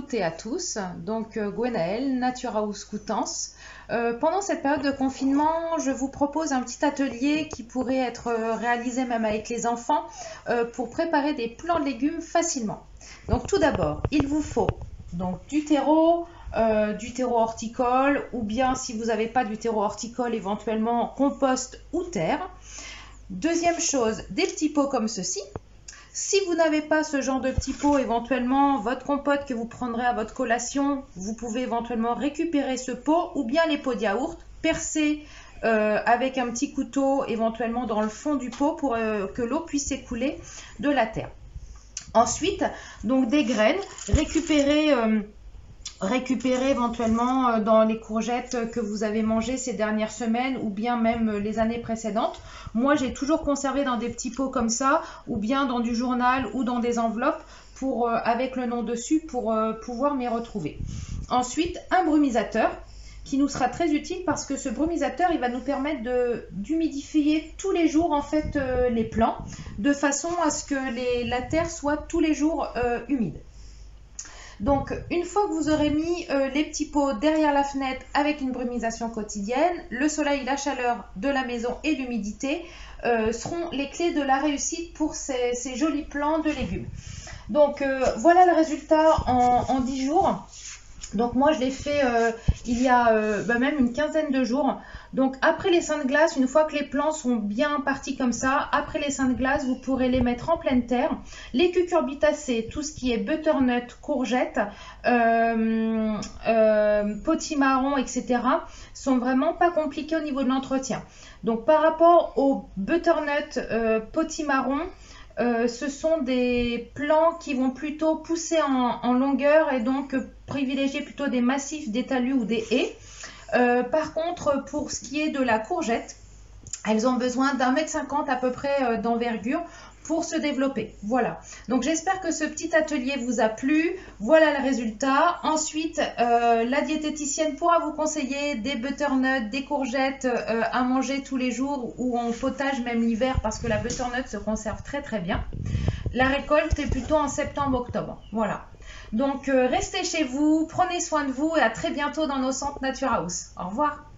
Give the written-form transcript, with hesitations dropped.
toutes et à tous, donc Gwenaëlle, Nature House Coutances. Pendant cette période de confinement, je vous propose un petit atelier qui pourrait être réalisé même avec les enfants pour préparer des plants de légumes facilement. Donc tout d'abord, il vous faut donc du terreau horticole, ou bien si vous n'avez pas du terreau horticole, éventuellement compost ou terre. Deuxième chose, des petits pots comme ceci. Si vous n'avez pas ce genre de petits pots, éventuellement votre compote que vous prendrez à votre collation, vous pouvez éventuellement récupérer ce pot, ou bien les pots de yaourt, percer avec un petit couteau éventuellement dans le fond du pot pour que l'eau puisse s'écouler de la terre. Ensuite, donc des graines, récupérer éventuellement dans les courgettes que vous avez mangées ces dernières semaines ou bien même les années précédentes. Moi, j'ai toujours conservé dans des petits pots comme ça, ou bien dans du journal ou dans des enveloppes avec le nom dessus pour pouvoir m'y retrouver. Ensuite, un brumisateur qui nous sera très utile parce que ce brumisateur, il va nous permettre d'humidifier tous les jours en fait les plants de façon à ce que la terre soit tous les jours humide. Donc, une fois que vous aurez mis les petits pots derrière la fenêtre avec une brumisation quotidienne, le soleil, la chaleur de la maison et l'humidité seront les clés de la réussite pour ces jolis plants de légumes. Donc, voilà le résultat en 10 jours. Donc moi je l'ai fait il y a même une quinzaine de jours. Donc après les seins de glace, une fois que les plants sont bien partis comme ça, après les seins de glace, vous pourrez les mettre en pleine terre. Les cucurbitacées, tout ce qui est butternut, courgettes, potimarron, etc. sont vraiment pas compliqués au niveau de l'entretien. Donc par rapport au butternut, potimarron, ce sont des plants qui vont plutôt pousser en longueur et donc privilégier plutôt des massifs, des talus ou des haies. Par contre, pour ce qui est de la courgette, elles ont besoin d'1,50 m à peu près d'envergure pour se développer. Voilà. Donc j'espère que ce petit atelier vous a plu. Voilà le résultat. Ensuite, la diététicienne pourra vous conseiller des butternuts, des courgettes à manger tous les jours ou en potage même l'hiver parce que la butternut se conserve très très bien. La récolte est plutôt en septembre-octobre. Voilà. Donc restez chez vous, prenez soin de vous et à très bientôt dans nos centres Nature House. Au revoir.